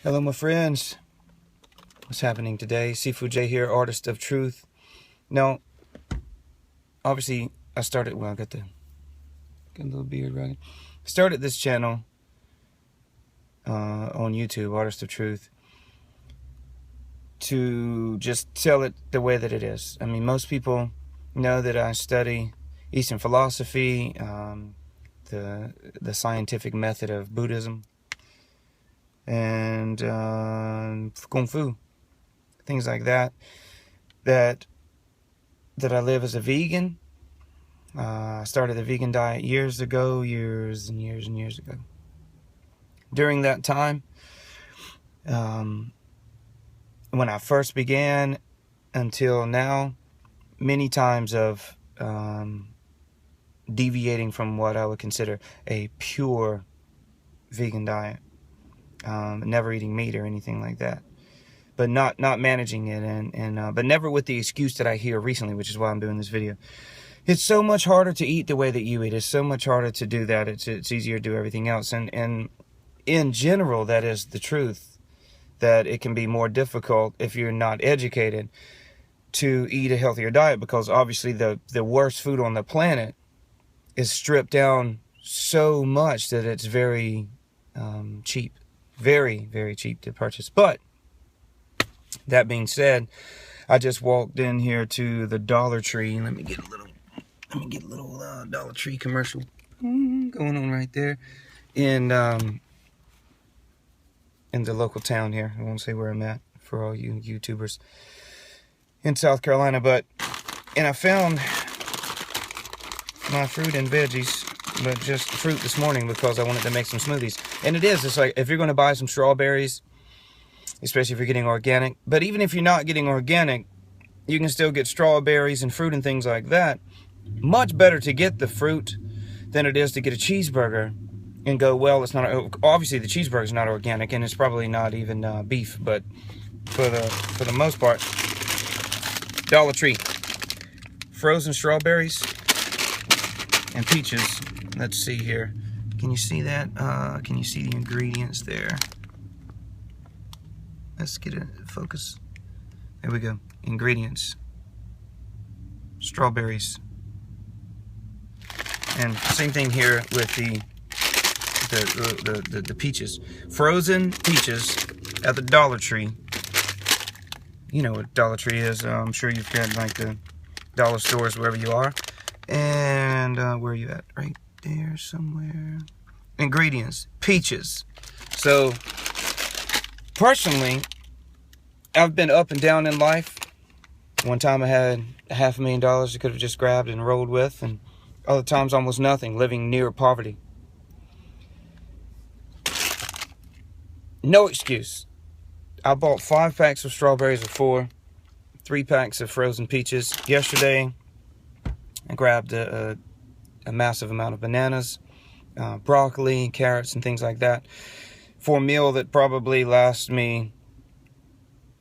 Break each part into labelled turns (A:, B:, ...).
A: Hello, my friends. What's happening today? Sifu Jay here, artist of truth. Now, obviously, I started. Well, I got a little beard right. Started this channel on YouTube, Artist of Truth, to just tell it the way that it is. I mean, most people know that I study Eastern philosophy, the scientific method of Buddhism, and Gung Fu, things like that. That I live as a vegan. I started the vegan diet years and years ago. During that time, when I first began until now, many times of deviating from what I would consider a pure vegan diet, never eating meat or anything like that, but not managing it, and but never with the excuse that I hear recently, which is why I'm doing this video. It's so much harder to eat the way that you eat. It's so much harder to do that. It's easier to do everything else, and in general, that is the truth. That it can be more difficult if you're not educated to eat a healthier diet, because obviously the worst food on the planet is stripped down so much that it's very cheap, very, very cheap to purchase. But that being said, I just walked in here to the Dollar Tree. Let me get a little Dollar Tree commercial going on right there in the local town here. I won't say where I'm at for all you YouTubers in South Carolina, and I found my fruit and veggies, but just fruit this morning because I wanted to make some smoothies. And it's like, if you're going to buy some strawberries, especially if you're getting organic, but even if you're not getting organic, you can still get strawberries and fruit and things like that. Much better to get the fruit than it is to get a cheeseburger and go, well, it's not, obviously the cheeseburger is not organic, and it's probably not even beef, but for the most part, Dollar Tree, frozen strawberries and peaches. Let's see here. Can you see that? Can you see the ingredients there? Let's get it focus. There we go. Ingredients: strawberries, and same thing here with the peaches. Frozen peaches at the Dollar Tree. You know what Dollar Tree is. I'm sure you've got like the dollar stores wherever you are. And where are you at? Right there somewhere. Ingredients: peaches. So personally, I've been up and down in life. One time I had $500,000 I could have just grabbed and rolled with, and other times almost nothing, living near poverty. No excuse. I bought 5 packs of strawberries, or 3 packs of frozen peaches. Yesterday, I grabbed a massive amount of bananas, broccoli, carrots, and things like that, for a meal that probably lasts me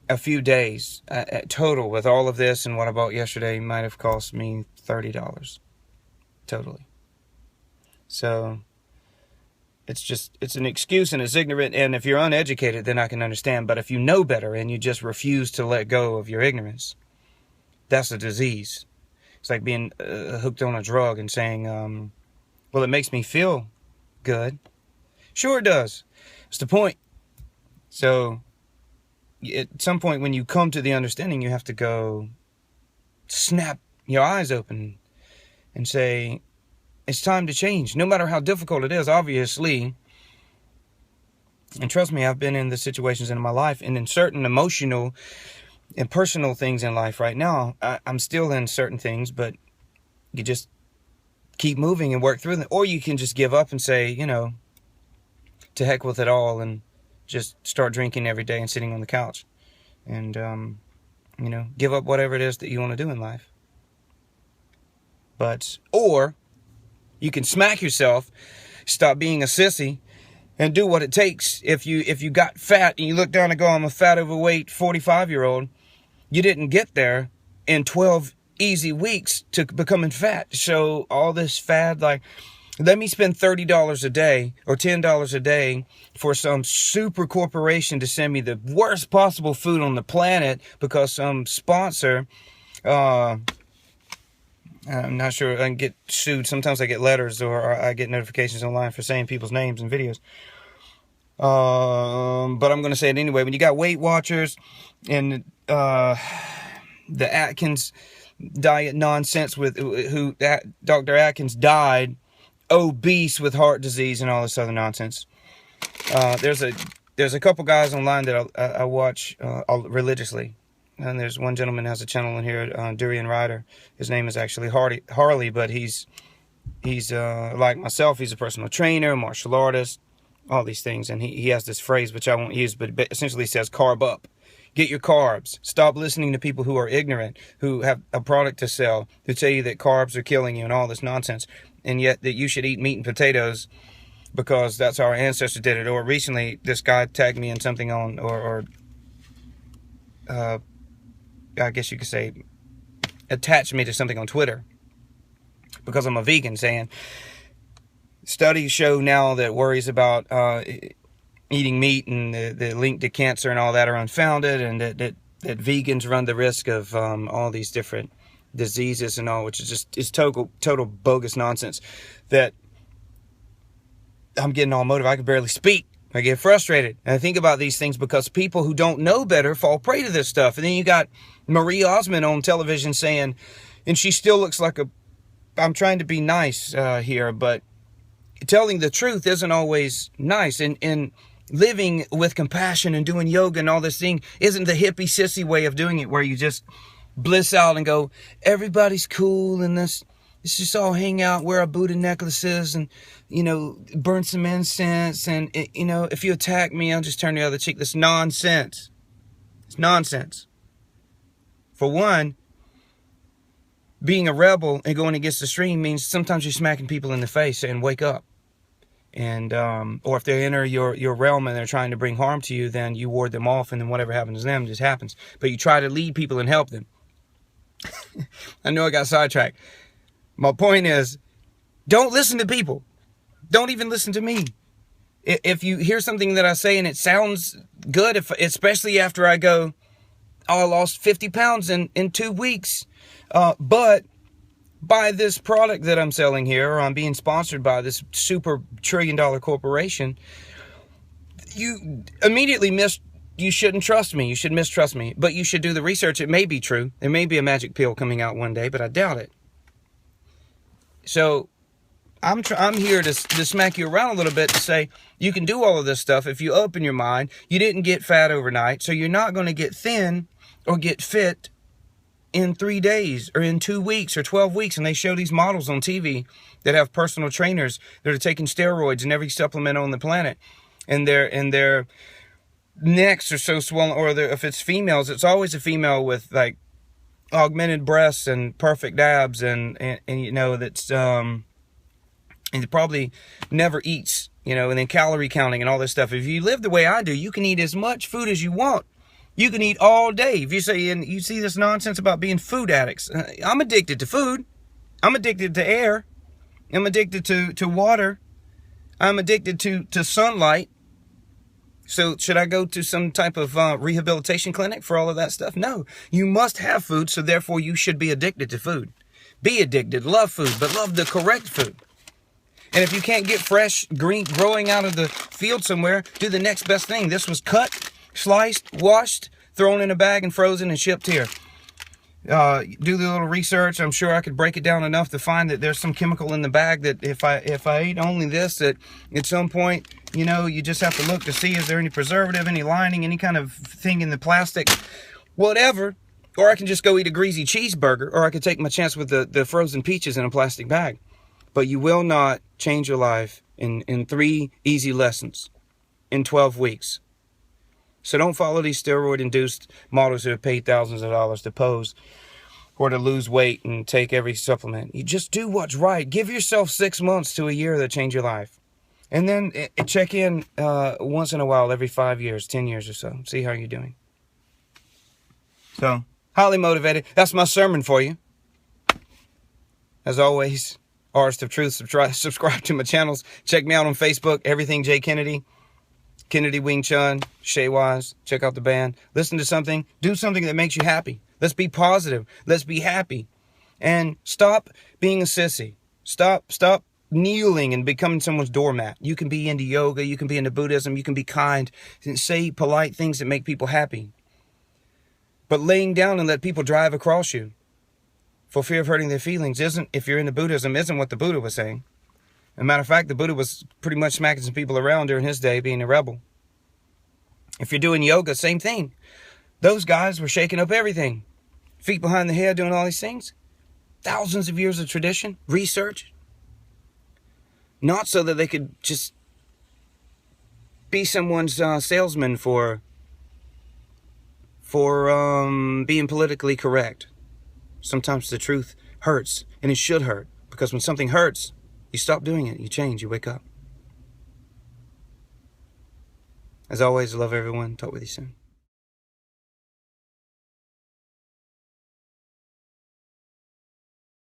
A: a few days. Total, with all of this and what I bought yesterday, might have cost me $30. Totally. So it's an excuse, and it's ignorant, and if you're uneducated, then I can understand. But if you know better and you just refuse to let go of your ignorance, that's a disease. It's like being hooked on a drug and saying, well, it makes me feel good. Sure it does. It's the point. So at some point when you come to the understanding, you have to go snap your eyes open and say, it's time to change, no matter how difficult it is, obviously. And trust me, I've been in the situations in my life, and in certain emotional and personal things in life right now. I'm still in certain things, but you just keep moving and work through them. Or you can just give up and say, to heck with it all, and just start drinking every day and sitting on the couch. And, give up whatever it is that you want to do in life. Or you can smack yourself, stop being a sissy, and do what it takes. If you got fat and you look down and go, I'm a fat, overweight 45-year-old, you didn't get there in 12 easy weeks to becoming fat. So all this fad, like, Let me spend $30 a day or $10 a day for some super corporation to send me the worst possible food on the planet because some sponsor, I'm not sure, I can get sued. Sometimes I get letters or I get notifications online for saying people's names and videos. But I'm going to say it anyway. When you got Weight Watchers and the Atkins diet nonsense with who Dr. Atkins died obese with heart disease and all this other nonsense. There's a couple guys online that I watch religiously. And there's one gentleman who has a channel in here, Durian Ryder. His name is actually Harley, but he's like myself. He's a personal trainer, martial artist, all these things. And he has this phrase, which I won't use, but essentially says carb up. Get your carbs. Stop listening to people who are ignorant, who have a product to sell, who tell you that carbs are killing you and all this nonsense. And yet that you should eat meat and potatoes because that's how our ancestors did it. Or recently, this guy tagged me in something on, I guess you could say, attached me to something on Twitter because I'm a vegan, saying studies show now that worries about eating meat and the link to cancer and all that are unfounded, and that vegans run the risk of all these different diseases and all, which is total bogus nonsense. That I'm getting all motivated. I can barely speak. I get frustrated. And I think about these things because people who don't know better fall prey to this stuff. And then you got Marie Osmond on television saying, and she still looks like I'm trying to be nice here, but telling the truth isn't always nice. And living with compassion and doing yoga and all this thing isn't the hippie sissy way of doing it, where you just bliss out and go, everybody's cool and let's just all hang out, wear our Buddha necklaces and, burn some incense. And, if you attack me, I'll just turn the other cheek. That's nonsense. It's nonsense. For one, being a rebel and going against the stream means sometimes you're smacking people in the face and wake up. And, or if they enter your realm and they're trying to bring harm to you, then you ward them off, and then whatever happens to them just happens. But you try to lead people and help them. I know I got sidetracked. My point is, don't listen to people. Don't even listen to me. If you hear something that I say and it sounds good, especially after I go, I lost 50 pounds in 2 weeks, but by this product that I'm selling here, or I'm being sponsored by this super $1 trillion corporation, you immediately you shouldn't trust me. You should mistrust me, but you should do the research. It may be true. There may be a magic pill coming out one day, but I doubt it. So I'm here to smack you around a little bit to say you can do all of this stuff if you open your mind. You didn't get fat overnight, so you're not going to get thin or get fit in 3 days or in 2 weeks or 12 weeks. And they show these models on TV that have personal trainers that are taking steroids and every supplement on the planet, and their necks are so swollen, or if it's females, it's always a female with like augmented breasts and perfect abs, and that's and it probably never eats, and then calorie counting and all this stuff. If you live the way I do, you can eat as much food as you want. You can eat all day. If you say, and you see this nonsense about being food addicts, I'm addicted to food. I'm addicted to air. I'm addicted to water. I'm addicted to sunlight. So should I go to some type of rehabilitation clinic for all of that stuff? No. You must have food, so therefore you should be addicted to food. Be addicted. Love food, but love the correct food. And if you can't get fresh, green, growing out of the field somewhere, do the next best thing. This was cut, sliced, washed, thrown in a bag, and frozen and shipped here. Do the little research. I'm sure I could break it down enough to find that there's some chemical in the bag that if I eat only this, that at some point, you just have to look to see, is there any preservative, any lining, any kind of thing in the plastic, whatever. Or I can just go eat a greasy cheeseburger, or I could take my chance with the frozen peaches in a plastic bag. But you will not change your life in 3 easy lessons in 12 weeks. So don't follow these steroid-induced models who have paid thousands of dollars to pose or to lose weight and take every supplement. You just do what's right. Give yourself 6 months to a year to change your life. And then check in once in a while, every 5 years, 10 years or so. See how you're doing. So, highly motivated. That's my sermon for you. As always, Artist of Truth. Subscribe to my channels. Check me out on Facebook, Everything Jay Kennedy. Kennedy Wing Chun, Shay Wise. Check out the band. Listen to something. Do something that makes you happy. Let's be positive. Let's be happy. And stop being a sissy. Stop kneeling and becoming someone's doormat. You can be into yoga. You can be into Buddhism. You can be kind and say polite things that make people happy. But laying down and let people drive across you for fear of hurting their feelings isn't, if you're into Buddhism, isn't what the Buddha was saying. As a matter of fact, the Buddha was pretty much smacking some people around during his day, being a rebel. If you're doing yoga, same thing. Those guys were shaking up everything. Feet behind the head, doing all these things. Thousands of years of tradition, research. Not so that they could just be someone's salesman for being politically correct. Sometimes the truth hurts, and it should hurt. Because when something hurts, you stop doing it, you change, you wake up. As always, I love everyone. Talk with you soon.